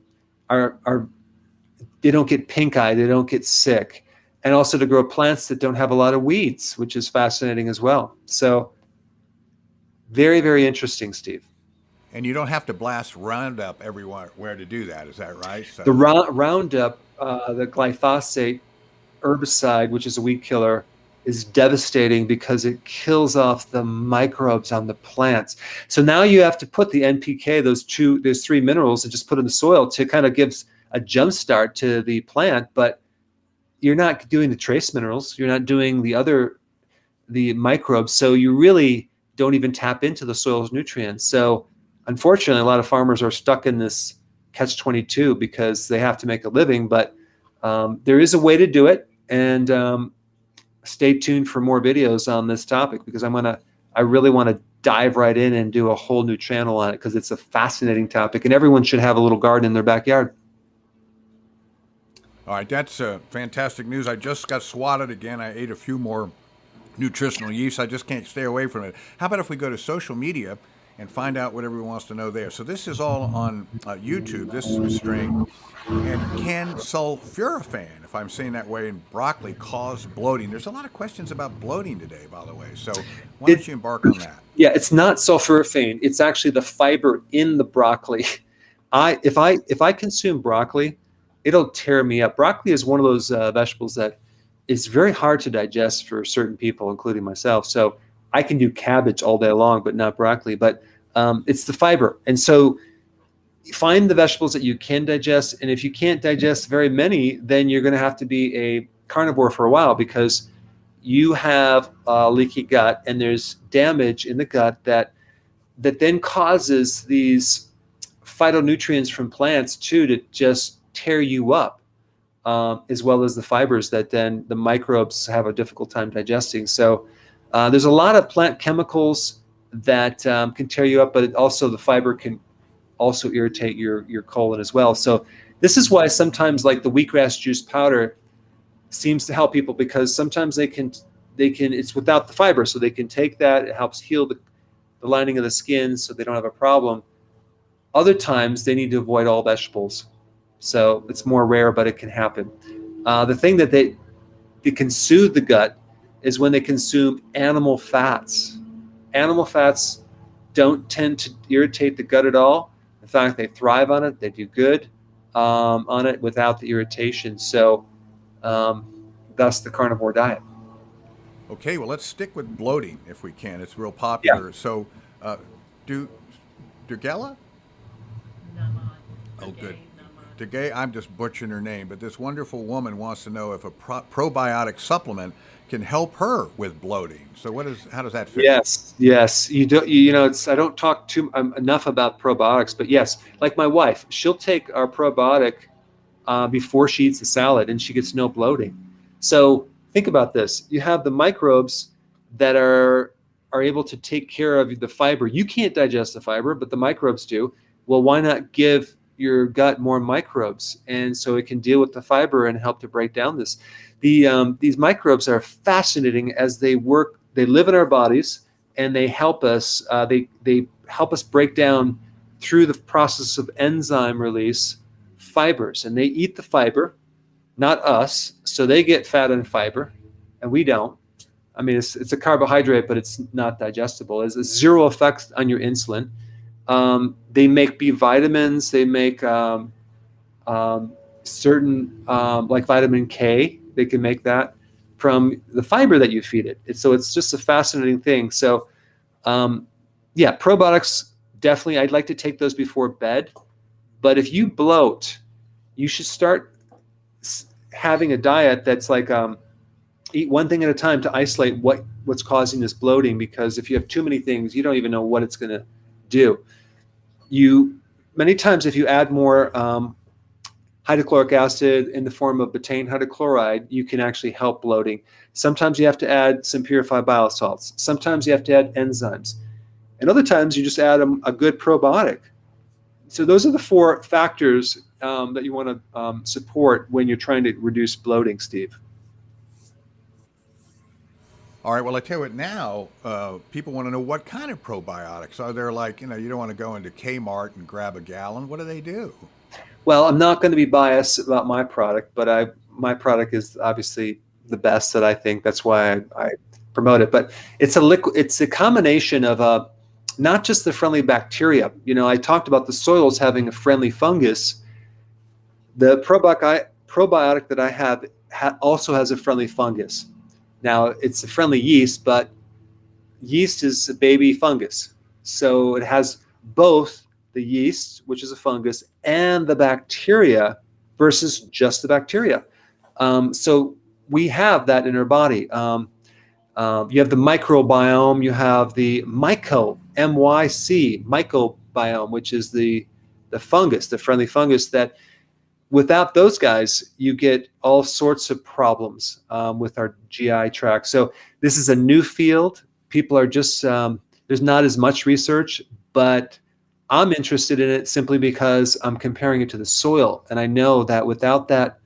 don't get pink eye, they don't get sick, and also to grow plants that don't have a lot of weeds, which is fascinating as well. So very, very interesting, Steve. And you don't have to blast Roundup everywhere to do that. Is that right? So. The Roundup, the glyphosate herbicide, which is a weed killer, is devastating because it kills off the microbes on the plants. So now you have to put the NPK, those 3 minerals, and just put in the soil to kind of give a jump start to the plant. But you're not doing the trace minerals. You're not doing the microbes. So you really don't even tap into the soil's nutrients. So unfortunately, a lot of farmers are stuck in this catch-22 because they have to make a living. But there is a way to do it. And stay tuned for more videos on this topic, because I really want to dive right in and do a whole new channel on it, because it's a fascinating topic, and everyone should have a little garden in their backyard. All right, that's fantastic news. I just got swatted again. I ate a few more nutritional yeast. I just can't stay away from it. How about if we go to social media and find out what everyone wants to know there? So this is all on YouTube, this string. And can sulforaphane, if I'm saying that way, in broccoli cause bloating? There's a lot of questions about bloating today, by the way. So why don't you embark on that? Yeah, it's not sulforaphane. It's actually the fiber in the broccoli. If I consume broccoli, it'll tear me up. Broccoli is one of those vegetables that is very hard to digest for certain people, including myself. So I can do cabbage all day long, but not broccoli. But it's the fiber. And so find the vegetables that you can digest. And if you can't digest very many, then you're going to have to be a carnivore for a while, because you have a leaky gut and there's damage in the gut that then causes these phytonutrients from plants too to just tear you up, as well as the fibers that then the microbes have a difficult time digesting. So there's a lot of plant chemicals that can tear you up, but also the fiber can also irritate your colon as well. So this is why sometimes like the wheatgrass juice powder seems to help people, because sometimes they can it's without the fiber, so they can take that. It helps heal the lining of the skin so they don't have a problem. Other times they need to avoid all vegetables. So it's more rare, but it can happen. The thing that they can soothe the gut is when they consume animal fats. Animal fats don't tend to irritate the gut at all. In fact, they thrive on it. They do good on it without the irritation. So thus the carnivore diet. Okay, well, let's stick with bloating if we can. It's real popular. Yeah. So Dugella? Oh, good. Degay, I'm just butchering her name, but this wonderful woman wants to know if a probiotic supplement can help her with bloating. So how does that fit? Yes. You I don't talk enough about probiotics, but yes, like my wife, she'll take our probiotic before she eats the salad and she gets no bloating. So think about this. You have the microbes that are able to take care of the fiber. You can't digest the fiber, but the microbes do. Well, why not give your gut more microbes, and so it can deal with the fiber and help to break down this. These microbes are fascinating as they work. They live in our bodies and they help us. They help us break down through the process of enzyme release fibers, and they eat the fiber, not us. So they get fat and fiber, and we don't. I mean, it's a carbohydrate, but it's not digestible. It's zero effect on your insulin. They make B vitamins. They make certain like vitamin K. They can make that from the fiber that you feed it. So it's just a fascinating thing. So probiotics, definitely. I'd like to take those before bed. But if you bloat, you should start having a diet that's like eat one thing at a time to isolate what's causing this bloating. Because if you have too many things, you don't even know what it's going to do. Many times if you add more hydrochloric acid in the form of betaine hydrochloride, you can actually help bloating. Sometimes you have to add some purified bile salts. Sometimes you have to add enzymes. And other times you just add a good probiotic. So those are the 4 factors that you want to support when you're trying to reduce bloating, Steve. All right, well, I tell you what, now people want to know what kind of probiotics. Are there you don't want to go into Kmart and grab a gallon. What do they do? Well, I'm not going to be biased about my product, but my product is obviously the best that I think. That's why I promote it. But it's a liquid. It's a combination of not just the friendly bacteria. I talked about the soils having a friendly fungus. The probiotic that I have also has a friendly fungus. Now, it's a friendly yeast, but yeast is a baby fungus. So it has both the yeast, which is a fungus, and the bacteria versus just the bacteria. So we have that in our body. You have the microbiome, you have the mycobiome, which is the fungus, the friendly fungus that without those guys, you get all sorts of problems with our GI tract. So this is a new field. People are just, there's not as much research, but I'm interested in it simply because I'm comparing it to the soil. And I know that without that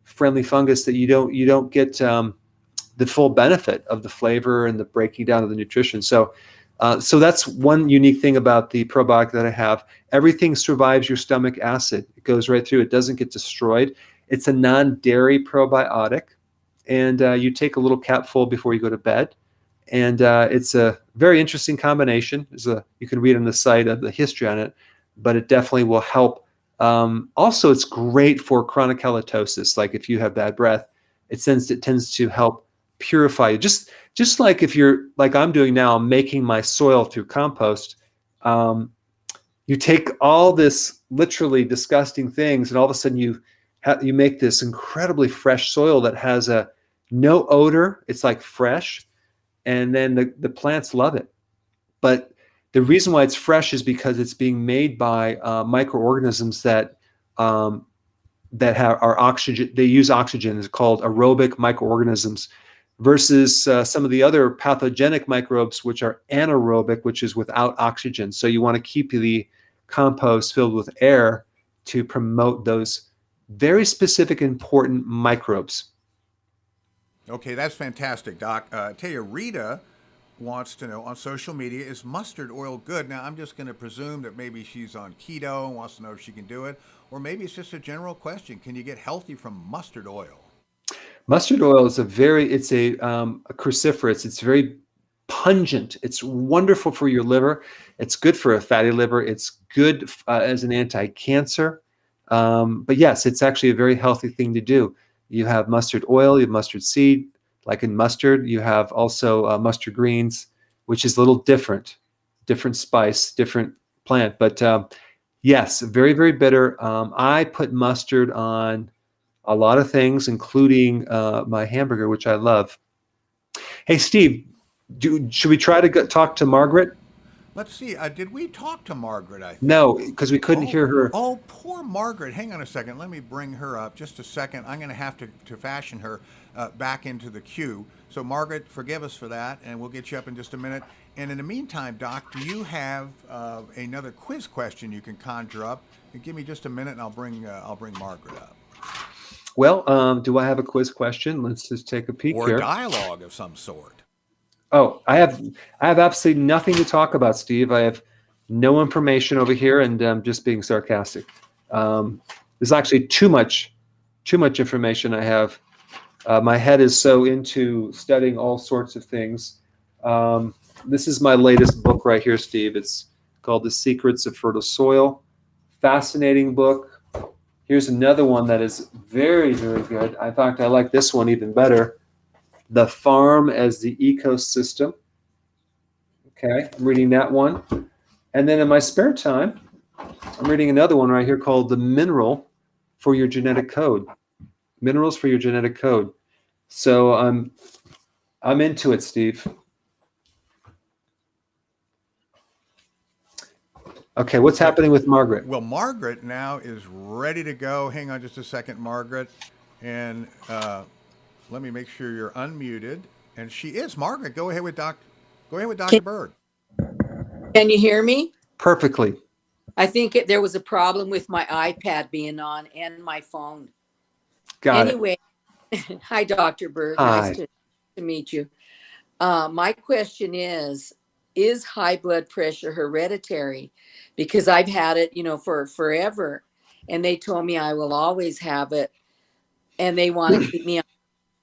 friendly fungus that you don't get the full benefit of the flavor and the breaking down of the nutrition. So that's one unique thing about the probiotic that I have. Everything survives your stomach acid. It goes right through. It doesn't get destroyed. It's a non-dairy probiotic, and you take a little capful before you go to bed. And it's a very interesting combination. You can read on the site of the history on it, but it definitely will help. Also, it's great for chronic halitosis. Like if you have bad breath, it tends to help purify you. Just like if you're like I'm doing now, I'm making my soil through compost. You take all this literally disgusting things, and all of a sudden you make this incredibly fresh soil that has no odor. It's like fresh, and then the plants love it. But the reason why it's fresh is because it's being made by microorganisms that are oxygen. They use oxygen. It's called aerobic microorganisms, versus some of the other pathogenic microbes, which are anaerobic, which is without oxygen. So you want to keep the compost filled with air to promote those very specific, important microbes. Okay, that's fantastic, Doc. I tell you, Rita wants to know on social media, is mustard oil good? Now, I'm just going to presume that maybe she's on keto and wants to know if she can do it, or maybe it's just a general question. Can you get healthy from mustard oil? Mustard oil is a cruciferous. It's very pungent. It's wonderful for your liver. It's good for a fatty liver. It's good as an anti-cancer. But yes, it's actually a very healthy thing to do. You have mustard oil, you have mustard seed, like in mustard. You have also mustard greens, which is a little different spice, different plant. But yes, very, very bitter. I put mustard on a lot of things, including my hamburger, which I love. Hey, Steve, should we try to talk to Margaret? Let's see. Did we talk to Margaret? I think. No, because we couldn't hear her. Oh, poor Margaret. Hang on a second. Let me bring her up. Just a second. I'm going to have to fashion her back into the queue. So, Margaret, forgive us for that, and we'll get you up in just a minute. And in the meantime, Doc, do you have another quiz question you can conjure up? Give me just a minute, and I'll bring Margaret up. Well, do I have a quiz question? Let's just take a peek or here. Or dialogue of some sort. Oh, I have absolutely nothing to talk about, Steve. I have no information over here, and I'm just being sarcastic. There's actually too much information I have. My head is so into studying all sorts of things. This is my latest book right here, Steve. It's called The Secrets of Fertile Soil. Fascinating book. Here's another one that is very, very good. In fact, I like this one even better. The Farm as the Ecosystem. Okay, I'm reading that one. And then in my spare time, I'm reading another one right here called The Mineral for Your Genetic Code. Minerals for Your Genetic Code. So I'm into it, Steve. Okay, what's happening with Margaret? Well, Margaret now is ready to go. Hang on just a second, Margaret. And let me make sure you're unmuted. And she is. Margaret, go ahead with Dr. Berg. Can you hear me? Perfectly. I think there was a problem with my iPad being on and my phone. Got anyway, hi, Dr. Berg. Hi. Nice to meet you. My question is high blood pressure hereditary? Because I've had it, for forever. And they told me I will always have it. And they want to keep me on.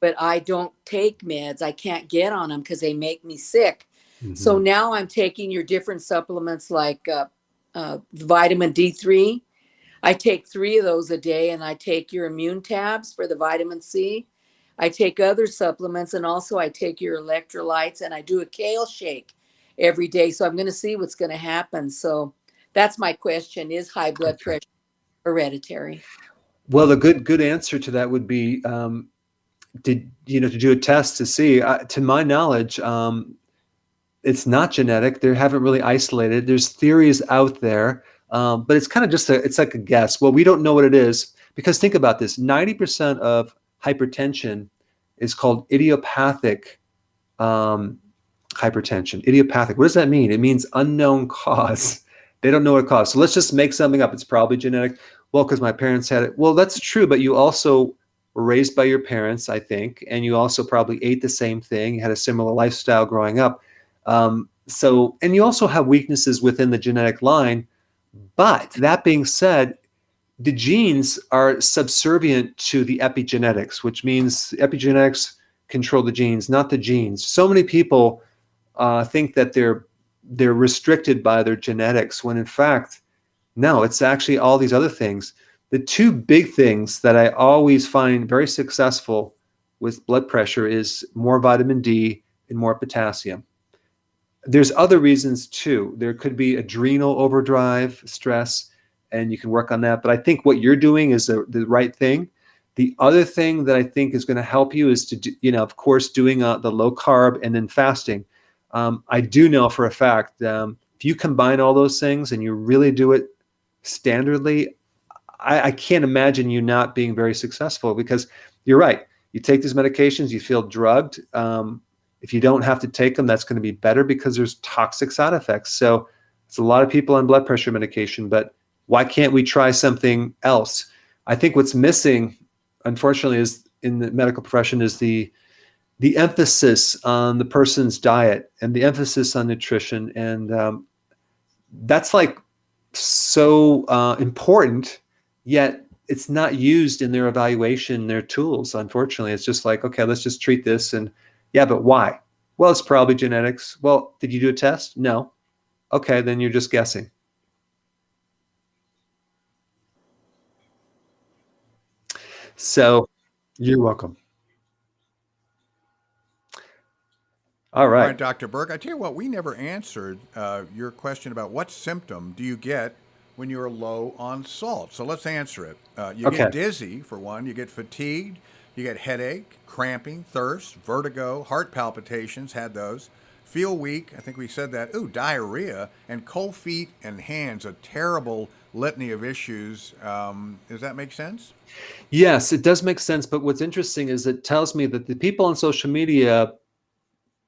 But I don't take meds. I can't get on them because they make me sick. Mm-hmm. So now I'm taking your different supplements like vitamin D3. I take 3 of those a day, and I take your immune tabs for the vitamin C. I take other supplements, and also I take your electrolytes, and I do a kale shake every day. So I'm going to see what's going to happen. So that's my question. Is high blood pressure hereditary? Well, the good answer to that would be to do a test to see. To my knowledge, it's not genetic. They haven't really isolated. There's theories out there, but it's kind of it's like a guess. Well, we don't know what it is because think about this: 90% of hypertension is called idiopathic hypertension. Idiopathic. What does that mean? It means unknown cause. They don't know what it caused. So let's just make something up. It's probably genetic. Well, because my parents had it. Well, that's true, but you also were raised by your parents, I think, and you also probably ate the same thing, you had a similar lifestyle growing up. And you also have weaknesses within the genetic line. But that being said, the genes are subservient to the epigenetics, which means epigenetics control the genes, not the genes. So many people think that they're restricted by their genetics, when in fact, no, it's actually all these other things. The two big things that I always find very successful with blood pressure is more vitamin D and more potassium. There's other reasons too. There could be adrenal overdrive, stress, and you can work on that. But I think what you're doing is the right thing. The other thing that I think is going to help you is to do, of course, doing the low carb and then fasting. I do know for a fact, if you combine all those things and you really do it standardly, I can't imagine you not being very successful, because you're right. You take these medications, you feel drugged. If you don't have to take them, that's going to be better, because there's toxic side effects. So it's a lot of people on blood pressure medication, but why can't we try something else? I think what's missing, unfortunately, is in the medical profession is the emphasis on the person's diet and the emphasis on nutrition. And that's like so important, yet it's not used in their evaluation, their tools. Unfortunately, it's just like, okay, let's just treat this. And yeah, but why? Well, it's probably genetics. Well, did you do a test? No. Okay, then you're just guessing. So you're welcome. All right. All right, Dr. Berg, I tell you what, we never answered your question about what symptom do you get when you're low on salt. So let's answer it. You Okay. get dizzy, for one. You get fatigued. You get headache, cramping, thirst, vertigo, heart palpitations, had those. Feel weak, I think we said that. Ooh, diarrhea, and cold feet and hands, a terrible litany of issues. Does that make sense? Yes, it does make sense. But what's interesting is it tells me that the people on social media,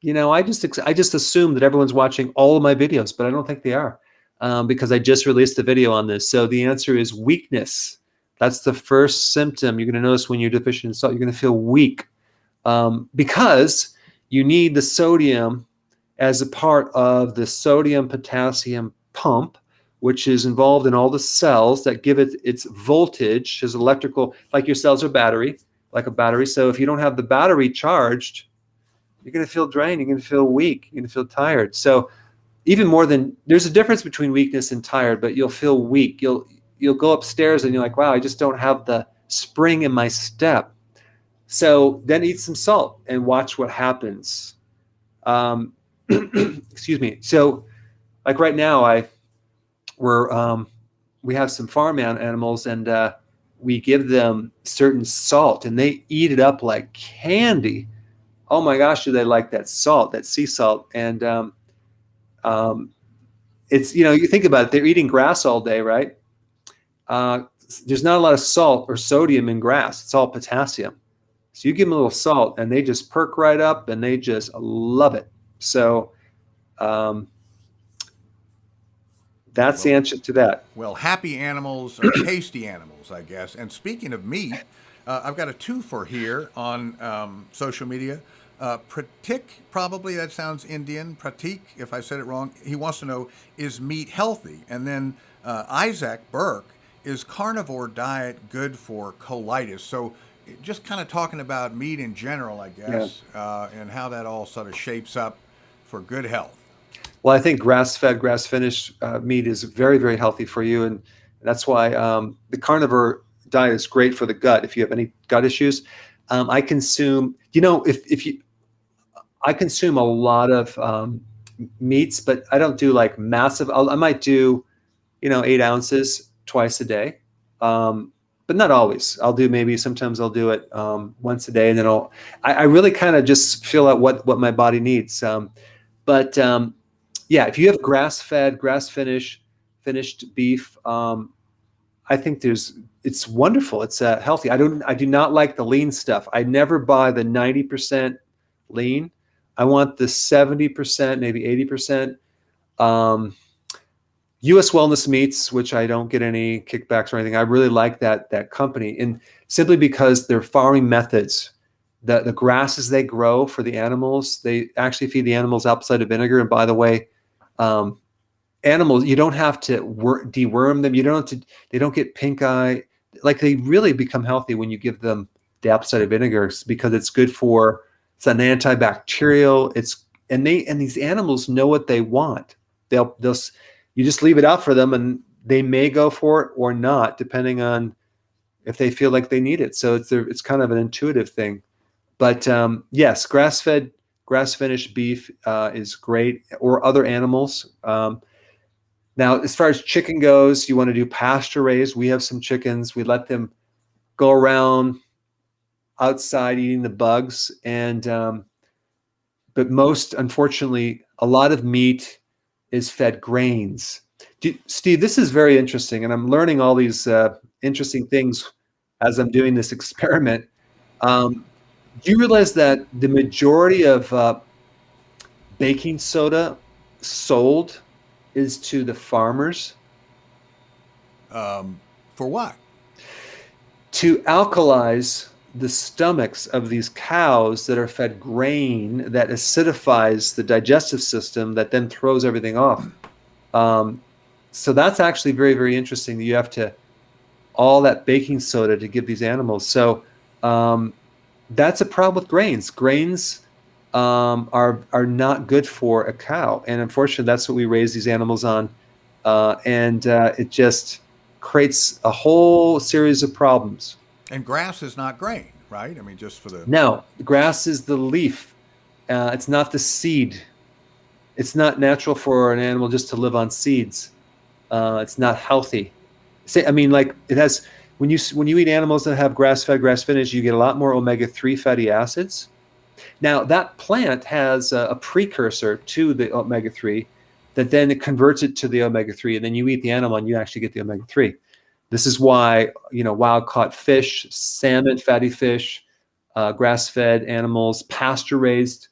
I just assume that everyone's watching all of my videos, but I don't think they are, because I just released a video on this. So the answer is weakness. That's the first symptom you're going to notice when you're deficient in salt. You're going to feel weak, because you need the sodium as a part of the sodium-potassium pump, which is involved in all the cells that give it its voltage, as electrical, like your cells are like a battery. So if you don't have the battery charged, you're going to feel drained. You're going to feel weak. You're going to feel tired. So even more than, there's a difference between weakness and tired, but you'll feel weak. You'll go upstairs and you're like, wow, I just don't have the spring in my step. So then eat some salt and watch what happens. Excuse me. So like right now, we have some farm animals, and we give them certain salt and they eat it up like candy. Oh my gosh, do they like that salt, that sea salt? And it's, you think about it, they're eating grass all day, right? There's not a lot of salt or sodium in grass. It's all potassium. So you give them a little salt and they just perk right up and they just love it. So that's the answer to that. Well, happy animals are tasty animals, I guess. And speaking of meat, I've got a twofer here on social media. Pratik, probably that sounds Indian. Pratik, if I said it wrong, he wants to know, is meat healthy? And then Isaac Burke, is carnivore diet good for colitis? So just kind of talking about meat in general, I guess, and how that all sort of shapes up for good health. Well, I think grass-fed, grass-finished meat is very, very healthy for you, and that's why the carnivore diet is great for the gut. If you have any gut issues, I consume. I consume a lot of meats, but I don't do like massive. I might do, 8 ounces twice a day, but not always. Sometimes I'll do it once a day, and then I really kind of just feel out what my body needs. Yeah, if you have grass-fed, finished beef, I think it's wonderful. It's healthy. I do not like the lean stuff. I never buy the 90% lean. I want the 70%, maybe 80%. U.S. Wellness Meats, which I don't get any kickbacks or anything. I really like that company. And simply because their farming methods, the grasses they grow for the animals, they actually feed the animals apple cider vinegar. And by the way, animals, you don't have to deworm them. You don't have to, they don't get pink eye. Like, they really become healthy when you give them the apple cider vinegar, because it's good for, it's an antibacterial. And these animals know what they want. They'll you just leave it out for them, and they may go for it or not, depending on if they feel like they need it. So it's kind of an intuitive thing. But yes, grass-fed, grass-finished beef is great, or other animals. Now, as far as chicken goes, you want to do pasture raised. We have some chickens. We let them go around outside eating the bugs. And but most, unfortunately, a lot of meat is fed grains. Steve, this is very interesting, and I'm learning all these interesting things as I'm doing this experiment. Do you realize that the majority of baking soda sold is to the farmers? For what? To alkalize the stomachs of these cows that are fed grain that acidifies the digestive system, that then throws everything off. So that's actually very, very interesting that you have to, all that baking soda to give these animals. So that's a problem with grains. Grains are not good for a cow. And unfortunately, that's what we raise these animals on. And it just creates a whole series of problems. And grass is not grain, right? I mean, just for the... No, grass is the leaf. It's not the seed. It's not natural for an animal just to live on seeds. It's not healthy. I mean, like, it has, when you eat animals that have grass-fed, grass-finished, you get a lot more omega-3 fatty acids. Now, that plant has a precursor to the omega-3 that then it converts it to the omega-3, and then you eat the animal and you actually get the omega-3. This is why, wild-caught fish, salmon, fatty fish, grass-fed animals, pasture-raised,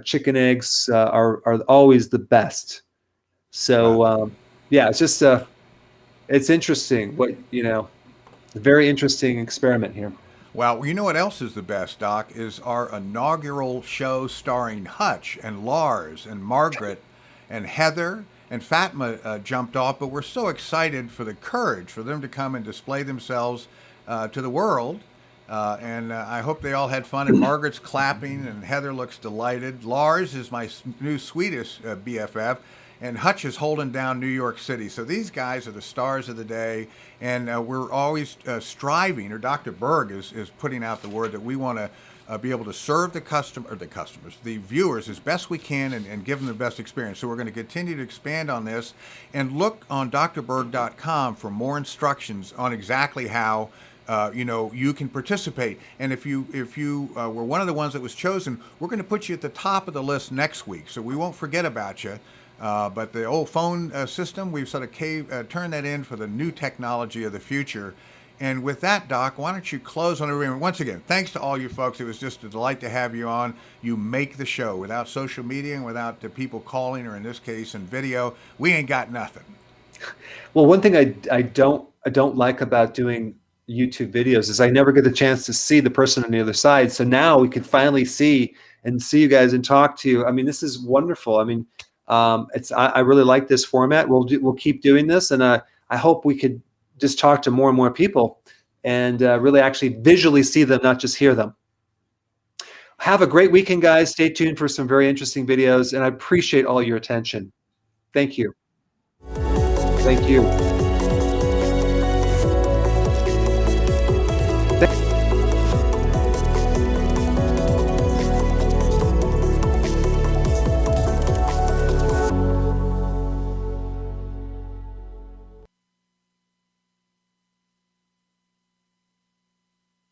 chicken eggs are always the best. So, yeah, it's just it's interesting. Very interesting experiment here. Well, you know what else is the best, Doc, is our inaugural show starring Hutch and Lars and Margaret and Heather. And Fatma jumped off, but we're so excited for the courage for them to come and display themselves to the world. And I hope they all had fun. And Margaret's clapping, and Heather looks delighted. Lars is my new Swedish BFF, and Hutch is holding down New York City. So these guys are the stars of the day, and we're always striving, or Dr. Berg is putting out the word that we want to be able to serve the viewers as best we can, and give them the best experience. So we're going to continue to expand on this, and look on drberg.com for more instructions on exactly how you can participate. And if you were one of the ones that was chosen, we're going to put you at the top of the list next week, so we won't forget about you. But the old phone system, we've sort of turned that in for the new technology of the future. And with that, Doc, why don't you close on everything? Once again, thanks to all you folks. It was just a delight to have you on. You make the show. Without social media and without the people calling, or in this case, in video, we ain't got nothing. Well, one thing I don't like about doing YouTube videos is I never get the chance to see the person on the other side. So now we can finally see you guys and talk to you. I mean, this is wonderful. I mean, I really like this format. We'll keep doing this, and I hope we could just talk to more and more people and really actually visually see them, not just hear them. Have a great weekend, guys. Stay tuned for some very interesting videos, and I appreciate all your attention. Thank you. Thank you.